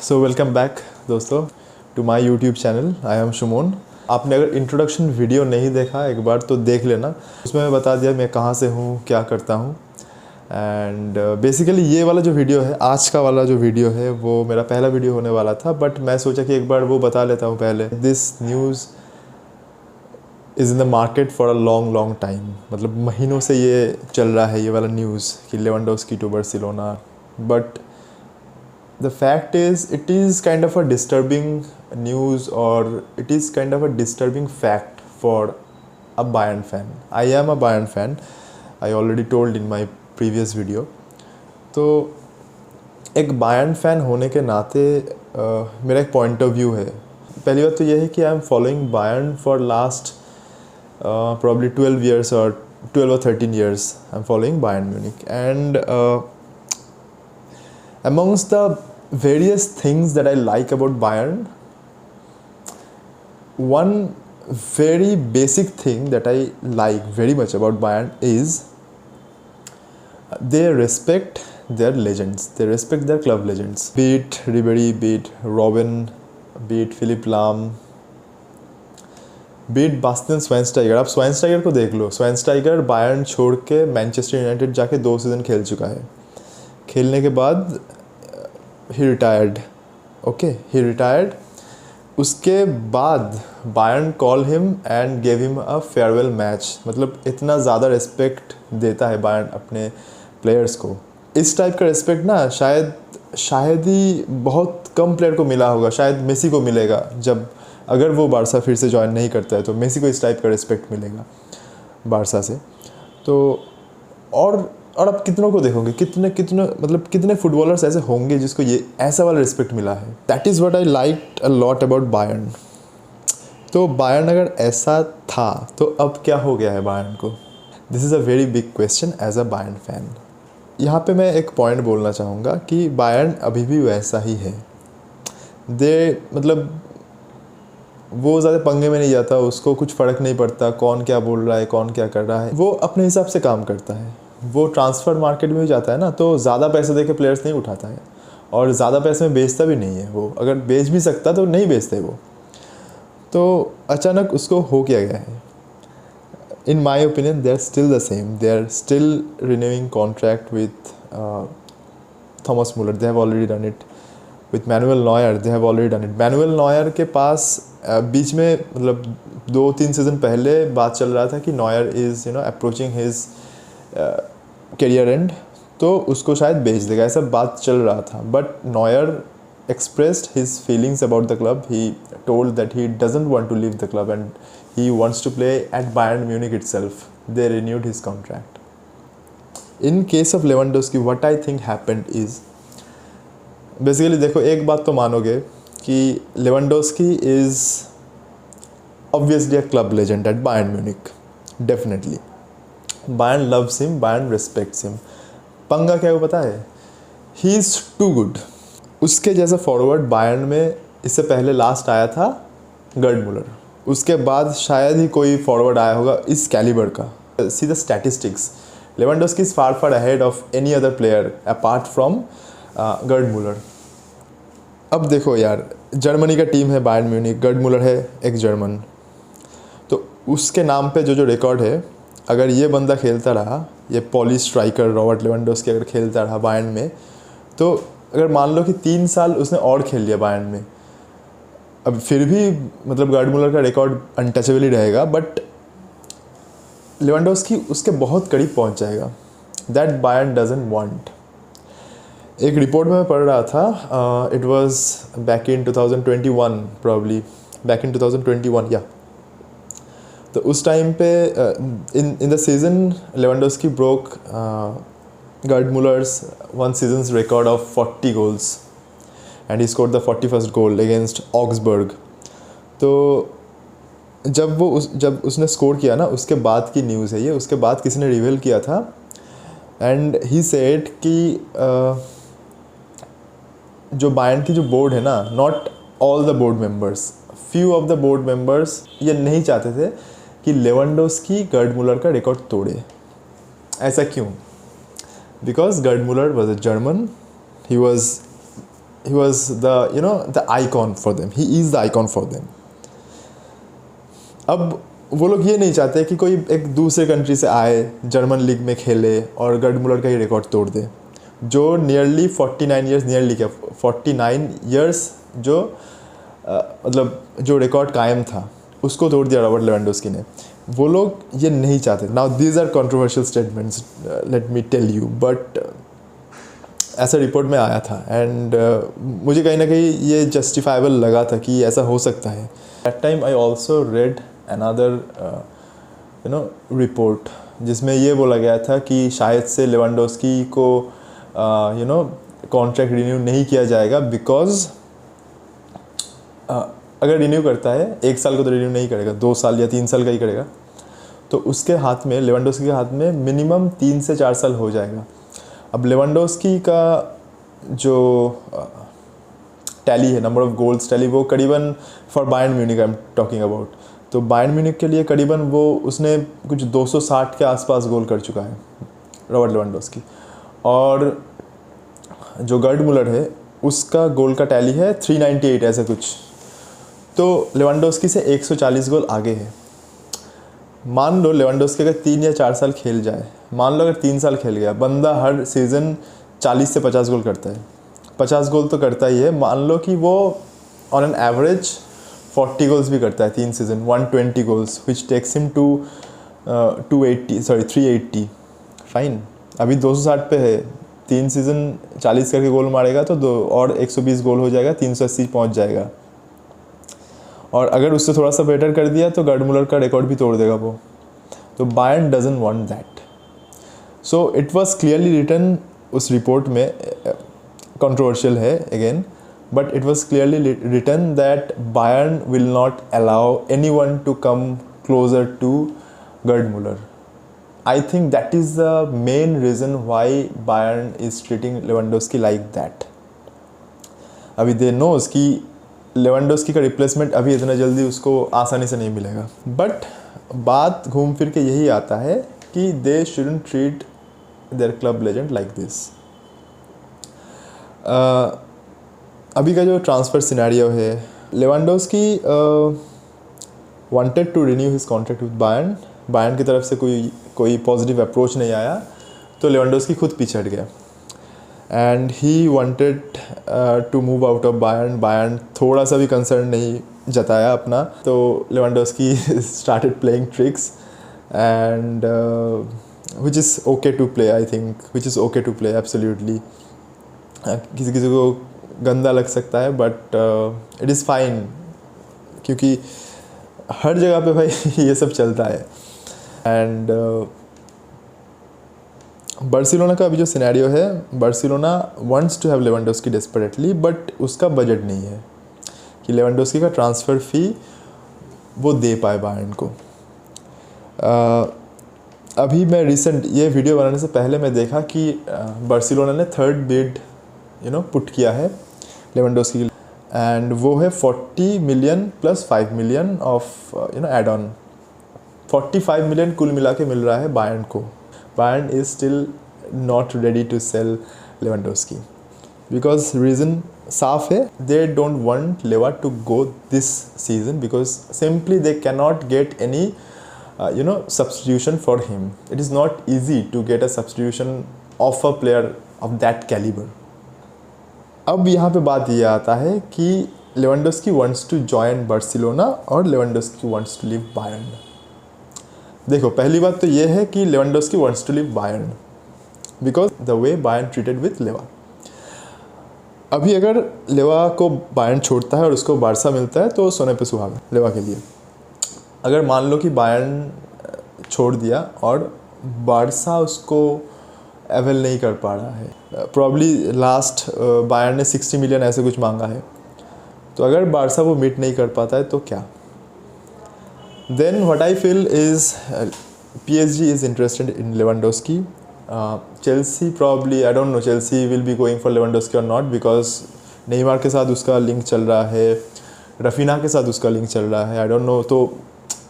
सो welcome back दोस्तों to my YouTube channel. I am Shumon. आपने अगर इंट्रोडक्शन वीडियो नहीं देखा एक बार तो देख लेना। उसमें मैं बता दिया मैं कहाँ से हूँ, क्या करता हूँ। एंड बेसिकली ये वाला जो वीडियो है, आज का वाला जो वीडियो है, वो मेरा पहला वीडियो होने वाला था, बट मैं सोचा कि एक बार वो बता लेता हूँ पहले। This news is in the market for a long long time. मतलब महीनों से ये चल रहा है ये वाला न्यूज़ कि Lewandowski to Barcelona. But the fact is it is kind of a disturbing news, or it is kind of a disturbing fact for a Bayern fan. I am a Bayern fan, I already told in my previous video. तो एक Bayern fan होने के नाते मेरा एक point of view है। पहली बात तो ये है कि I am following Bayern for last probably 12 years or 12 or 13 years. I'm following Bayern Munich, and amongst the various things that I like about Bayern, one very basic thing that I like very much about Bayern is they respect their legends. They respect their club legends. Be it Ribéry, be it Robben, be it Philipp Lahm, be it Bastian Schweinsteiger. आप Schweinsteiger को देख लो। Schweinsteiger Bayern छोड़ के Manchester United जाके 2 season खेल चुका है। खेलने के बाद he retired. Okay, he retired. उसके बाद Bayern call him and gave him a farewell match. मतलब इतना ज़्यादा रिस्पेक्ट देता है बायर्न अपने प्लेयर्स को। इस टाइप का रिस्पेक्ट ना शायद ही बहुत कम प्लेयर को मिला होगा। शायद मेसी को मिलेगा, जब अगर वो बारसा फिर से ज्वाइन नहीं करता है तो मेसी को इस टाइप का रिस्पेक्ट मिलेगा बारसा से। तो और आप कितनों को देखोगे, कितने फुटबॉलर्स ऐसे होंगे जिसको ये ऐसा वाला रिस्पेक्ट मिला है। That is what I like a lot about Bayern. तो बायर्न अगर ऐसा था तो अब क्या हो गया है बायर्न को? This is a very big question as a Bayern fan. यहाँ पे मैं एक पॉइंट बोलना चाहूँगा कि बायर्न अभी भी वैसा ही है। मतलब वो ज़्यादा पंगे में नहीं जाता, उसको कुछ फ़र्क नहीं पड़ता कौन क्या बोल रहा है, कौन क्या कर रहा है। वो अपने हिसाब से काम करता है। वो ट्रांसफ़र मार्केट में भी जाता है ना, तो ज़्यादा पैसे दे के प्लेयर्स नहीं उठाता है, और ज़्यादा पैसे में बेचता भी नहीं है। वो अगर बेच भी सकता तो नहीं बेचते वो। तो अचानक उसको हो क्या गया है? In my opinion they are still the same. They are still renewing contract with Thomas Muller. They have already done it with Manuel Neuer. They have already done it. Manuel Neuer के पास बीच में मतलब 2-3 season पहले बात चल रहा था कि Neuer is approaching his career end, तो उसको शायद बेच देगा, ऐसा बात चल रहा था। But Neuer expressed his feelings about the club. He told that he doesn't want to leave the club and he wants to play at Bayern Munich itself. They renewed his contract. In case of Lewandowski, what I think happened is, basically देखो, एक बात तो मानोगे कि Lewandowski is obviously a club legend at Bayern Munich. Definitely. Bayern loves him, Bayern respects him. पंगा क्या है वो पता है? He is too good. उसके जैसा फॉरवर्ड बायर्न में इससे पहले लास्ट आया था गर्ड मुलर। उसके बाद शायद ही कोई फॉरवर्ड आया होगा इस कैलिबर का। See the statistics, Lewandowski is far far ahead of any other player apart from Gerd Muller. अब देखो यार, जर्मनी का टीम है बायर्न म्यूनिख, गर्ड मुलर है एक जर्मन। तो उसके नाम पे जो रिकॉर्ड है, अगर ये बंदा खेलता रहा, ये पॉलिश स्ट्राइकर रॉबर्ट लेवेंडोव्स्की अगर खेलता रहा बायर्न में, तो अगर मान लो कि 3 साल उसने और खेल लिया बायर्न में, अब फिर भी मतलब गर्ड मुलर का रिकॉर्ड अनटचेबल ही रहेगा, बट लेवेंडोव्स्की उसके बहुत करीब पहुंच जाएगा। That Bayern doesn't want. एक रिपोर्ट में मैं पढ़ रहा था, it was back in 2021, probably back in 2021 या। तो उस टाइम पे in the season Lewandowski broke Gerd Muller's one season's record of 40 goals and he scored the 41st goal against Augsburg. तो जब उसने स्कोर किया ना, उसके बाद की न्यूज़ है ये। उसके बाद किसी ने रिवील किया था एंड ही सेड कि जो बायर्न की जो बोर्ड है ना, not all the board members, few of the board members ये नहीं चाहते थे कि लेवेंडोव्स्की गर्ड मुलर का रिकॉर्ड तोड़े। ऐसा क्यों? Because Gerd Muller was a German, he was he was the icon for them. He is the icon for them. अब वो लोग ये नहीं चाहते कि कोई एक दूसरे कंट्री से आए, जर्मन लीग में खेले और गर्ड मुलर का ही रिकॉर्ड तोड़ दे, जो नियरली 49 ईयर्स, नियरली क्या 49 ईयर्स जो मतलब जो रिकॉर्ड कायम था उसको तोड़ दिया रॉबर्ट लेवेंडोस्की ने. वो लोग ये नहीं चाहते. Now these are controversial statements, let me tell you, but ऐसा रिपोर्ट में आया था एंड मुझे कहीं ना कहीं ये जस्टिफाइबल लगा था कि ऐसा हो सकता है. At time I also read another report जिसमें ये बोला गया था कि शायद से लेवेंडोस्की को कॉन्ट्रैक्ट रिन्यू नहीं किया जाएगा बिकॉज अगर रिन्यू करता है 1 साल को तो रिन्यू नहीं करेगा, 2 साल या 3 साल का ही करेगा, तो उसके हाथ में, लेवेंडोस्की के हाथ में मिनिमम 3 से 4 साल हो जाएगा. अब लेवेंडोस्की का जो टैली है, नंबर ऑफ गोल्स टैली, वो करीबन for Bayern Munich I am talking about, तो बायर्न म्यूनिख के लिए करीबन वो उसने कुछ 260 के आसपास गोल कर चुका है रॉबर्ट लेवेंडोस्की. और जो गर्ड मुलर है उसका गोल का टैली है 398 ऐसा कुछ, तो लेवेंडोस्की से 140 गोल आगे है. मान लो लेवेंडोस्की अगर 3 या 4 साल खेल जाए, मान लो अगर 3 साल खेल गया, बंदा हर सीज़न 40 से 50 गोल करता है, 50 गोल तो करता ही है. मान लो कि वो ऑन एन एवरेज 40 गोल्स भी करता है 3 season, 120 goals which takes him to 380. Fine, अभी 260 पे है, 3 सीज़न 40 करके गोल मारेगा तो 2 और 120 गोल हो जाएगा, 380 पहुंच जाएगा. और अगर उससे थोड़ा सा बेटर कर दिया तो गर्ड मुलर का रिकॉर्ड भी तोड़ देगा वो. तो Bayern doesn't want that. So it was clearly written उस रिपोर्ट में, कंट्रोवर्शियल है again, but it was clearly written that Bayern will not allow anyone to come closer to Gerd Muller. I think that is the main reason why Bayern is treating Lewandowski like that. अभी they knows कि Lewandowski का replacement अभी इतना जल्दी उसको आसानी से नहीं मिलेगा. बट बात घूम फिर के यही आता है कि they shouldn't treat their club legend like this. अभी का जो ट्रांसफ़र सिनेरियो है, Lewandowski wanted to renew his contract with Bayern. Bayern की तरफ से कोई पॉजिटिव अप्रोच नहीं आया, तो लेवेंडोस्की खुद पीछे हट गया and he wanted to move out of Bayern. Bayern थोड़ा सा भी कंसर्न नहीं जताया अपना, तो Lewandowski started playing tricks and which is okay to play, I think which is okay to play absolutely. किसी किसी को गंदा लग सकता है बट इट इज़ फाइन, क्योंकि हर जगह पे भाई ये सब चलता है. एंड बार्सिलोना का अभी जो सिनेरियो है, Barcelona wants to have Lewandowski desperately, but उसका बजट नहीं है कि लेवेंडोस्की का ट्रांसफ़र फ़ी वो दे पाए बायर्न को. अभी मैं रिसेंट ये वीडियो बनाने से पहले मैं देखा कि बार्सिलोना ने 3rd बिड पुट किया है लेवेंडोस्की के लिए, एंड वो है 40 million plus 5 million of add on. 45 million कुल मिला के मिल रहा है बायर्न को. Bayern is still not ready to sell Lewandowski because reason साफ है, they don't want Lewa to go this season because simply they cannot get any substitution for him. It is not easy to get a substitution of a player of that caliber. अब यहाँ पे बात ये आता है कि Lewandowski wants to join Barcelona और Lewandowski wants to leave Bayern. देखो, पहली बात तो ये है कि Lewandowski wants to leave Bayern because the way Bayern treated with लेवा. अभी अगर लेवा को बायर्न छोड़ता है और उसको बारसा मिलता है तो सोने पे सुहागा लेवा के लिए. अगर मान लो कि बायर्न छोड़ दिया और बारसा उसको अवेल नहीं कर पा रहा है, प्रॉब्ली लास्ट बायर्न ने 60 मिलियन ऐसे कुछ मांगा है, तो अगर बारसा वो मीट नहीं कर पाता है तो क्या, then what I feel is PSG is interested in Lewandowski. Chelsea probably, I don't know Chelsea will be going for Lewandowski और नॉट, बिकॉज नेइमार के साथ उसका लिंक चल रहा है, रफीना के साथ उसका लिंक चल रहा है, आई डोंट नो. तो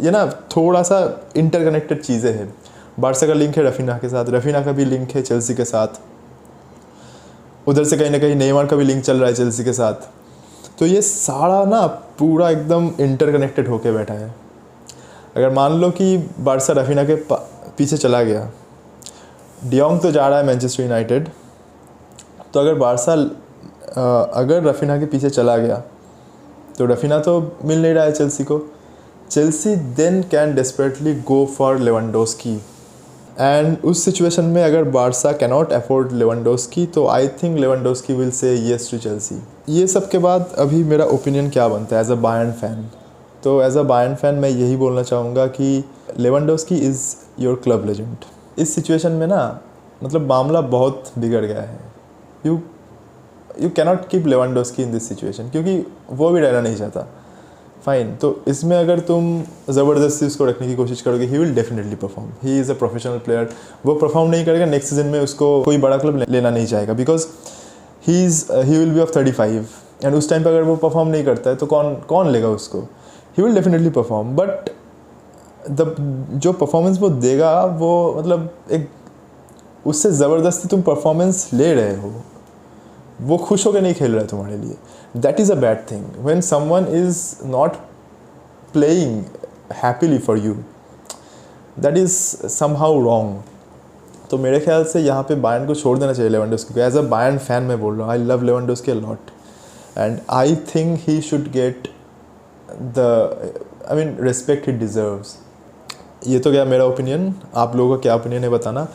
ये ना थोड़ा सा इंटरकनेक्टेड चीज़ें हैं. बारसा का लिंक है रफीना के साथ, रफीना का भी लिंक है चेल्सी के साथ. उधर से कहीं ना कहीं नेमार का भी लिंक चल रहा है चेल्सी के साथ। तो ये सारा ना पूरा एकदम इंटरकनेक्टेड होके बैठा है। अगर मान लो कि बारसा रफीना के पीछे चला गया, डियोंग तो जा रहा है मैनचेस्टर यूनाइटेड, तो अगर बारसा अगर रफीना के पीछे चला गया तो रफीना तो मिल नहीं रहा है चेल्सी को। Chelsea then can desperately go for Lewandowski, and उस सिचुएशन में अगर बारसा कैनॉट अफोर्ड लेवेंडोस्की तो I think Lewandowski will say yes to Chelsea. ये सब के बाद अभी मेरा ओपिनियन क्या बनता है एज अ बायर्न फैन। तो एज अ बायर्न फैन मैं यही बोलना चाहूँगा कि Lewandowski is your club legend. इस सिचुएशन में ना मतलब मामला बहुत बिगड़ गया है। You cannot keep Lewandowski in this situation, क्योंकि वो भी रहना नहीं चाहता। फाइन, तो इसमें अगर तुम ज़बरदस्ती उसको रखने की कोशिश करोगे, he will definitely perform. He is a professional player. वो परफॉर्म नहीं करेगा, नेक्स्ट सीजन में उसको कोई बड़ा क्लब लेना नहीं चाहेगा, because he will be of 35, and उस टाइम पर अगर वो परफॉर्म नहीं करता है तो कौन लेगा उसको। He will definitely perform, but जो परफॉर्मेंस वो देगा वो मतलब एक उससे ज़बरदस्ती तुम परफॉर्मेंस ले रहे हो, वो खुश होकर नहीं खेल रहा है तुम्हारे लिए। That is a bad thing when someone is not playing happily for you, that is somehow wrong. तो मेरे ख्याल से यहाँ पे बायर्न को छोड़ देना चाहिए लेवेंडोस्की को। एज अ बायर्न फैन मैं बोल रहा हूँ, I love Lewandowski a lot and I think he should get the respect he deserves. ये तो क्या मेरा ओपिनियन, आप लोगों का क्या ओपिनियन है बताना।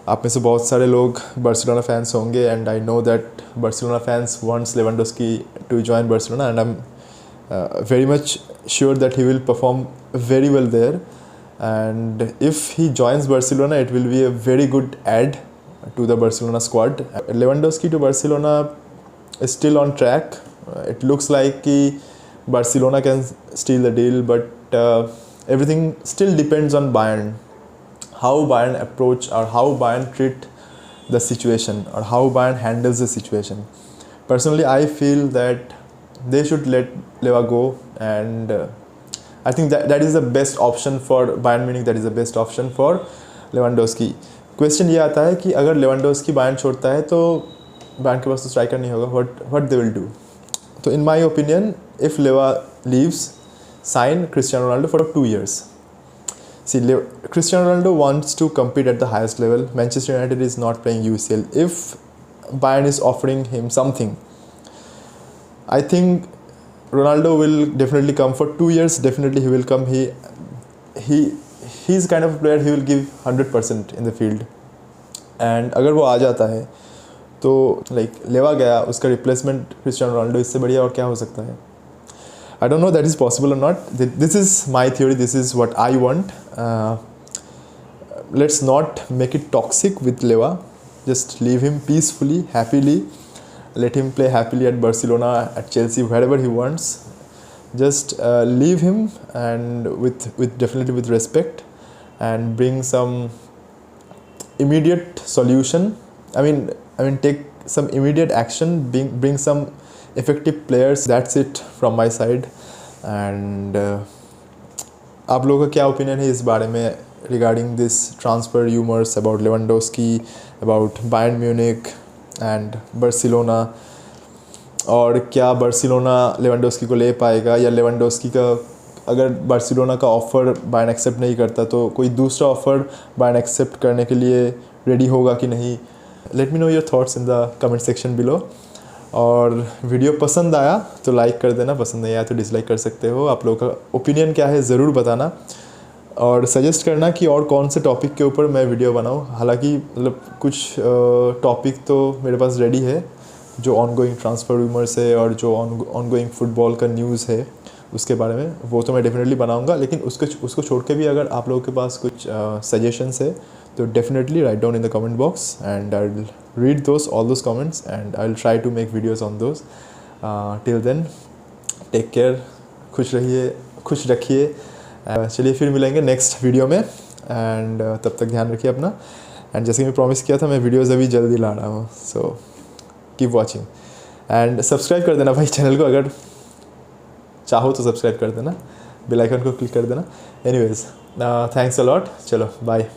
आप में से बहुत सारे लोग बार्सिलोना फैंस होंगे, and I know that Barcelona fans wants Lewandowski to join Barcelona, and I am very much sure that he will perform very well there, and if he joins Barcelona it will be a very good add to the Barcelona squad. Lewandowski to Barcelona is still on track. It looks like कि Barcelona can steal the deal, but everything still depends on Bayern, how Bayern approach or how Bayern treat the situation or how Bayern handles the situation. Personally I feel that they should let Lewa go, and I think that is the best option for Bayern Munich, that is the best option for Lewandowski. Question ये आता है कि अगर Lewandowski Bayern छोड़ता है तो Bayern के पास तो स्ट्राइकर नहीं होगा, what they will do. तो in my opinion if Lewa leaves, sign Cristiano Ronaldo for 2 years. See, Cristiano Ronaldo wants to compete at the highest level. Manchester United is not playing UCL. If Bayern is offering him something, I think Ronaldo will definitely come for 2 years. Definitely he will come. He's kind of a player, he will give 100% in the field. And अगर वो आ जाता है तो like लेवा गया, उसका replacement Cristiano Ronaldo, इससे बढ़िया और क्या हो सकता है। I don't know that is possible or not. This is my theory. This is what I want. Let's not make it toxic with Lewa. Just leave him peacefully, happily. Let him play happily at Barcelona, at Chelsea, wherever he wants. Just leave him, and with definitely with respect, and bring some immediate solution. I mean take some immediate action. Bring some effective players. That's it from my side. And आप लोगों का क्या opinion है इस बारे में regarding this transfer rumors about Lewandowski, about Bayern Munich and Barcelona, और क्या बार्सिलोना लेवेंडोस्की को ले पाएगा, या लेवेंडोस्की का अगर बार्सिलोना का ऑफ़र बायर्न एक्सेप्ट नहीं करता तो कोई दूसरा ऑफ़र बायर्न एक्सेप्ट करने के लिए रेडी होगा कि नहीं। Let me know your thoughts in the comment section below. और वीडियो पसंद आया तो लाइक कर देना, पसंद नहीं आया तो डिसलाइक कर सकते हो। आप लोगों का ओपिनियन क्या है ज़रूर बताना, और सजेस्ट करना कि और कौन से टॉपिक के ऊपर मैं वीडियो बनाऊं। हालांकि मतलब कुछ टॉपिक तो मेरे पास रेडी है, जो ऑनगोइंग ट्रांसफ़र रूमर्स है और जो ऑनगोइंग फुटबॉल का न्यूज़ है उसके बारे में, वो तो मैं डेफिनेटली बनाऊंगा। लेकिन उसको छोड़ के भी अगर आप लोगों के पास कुछ सजेशंस है तो definitely write down in the comment box, and I will read all those comments, and I will try to make videos on those. Till then take care, खुश रखिए। चलिए फिर मिलेंगे नेक्स्ट वीडियो में, एंड तब तक ध्यान रखिए अपना। एंड जैसे कि मैं प्रॉमिस किया था, मैं वीडियोज़ अभी जल्दी ला रहा हूँ, so keep watching and subscribe कर देना भाई चैनल को, अगर चाहो तो सब्सक्राइब कर देना, बेल आइकन को क्लिक कर देना। एनीवेज थैंक्स अ लॉट, चलो बाय।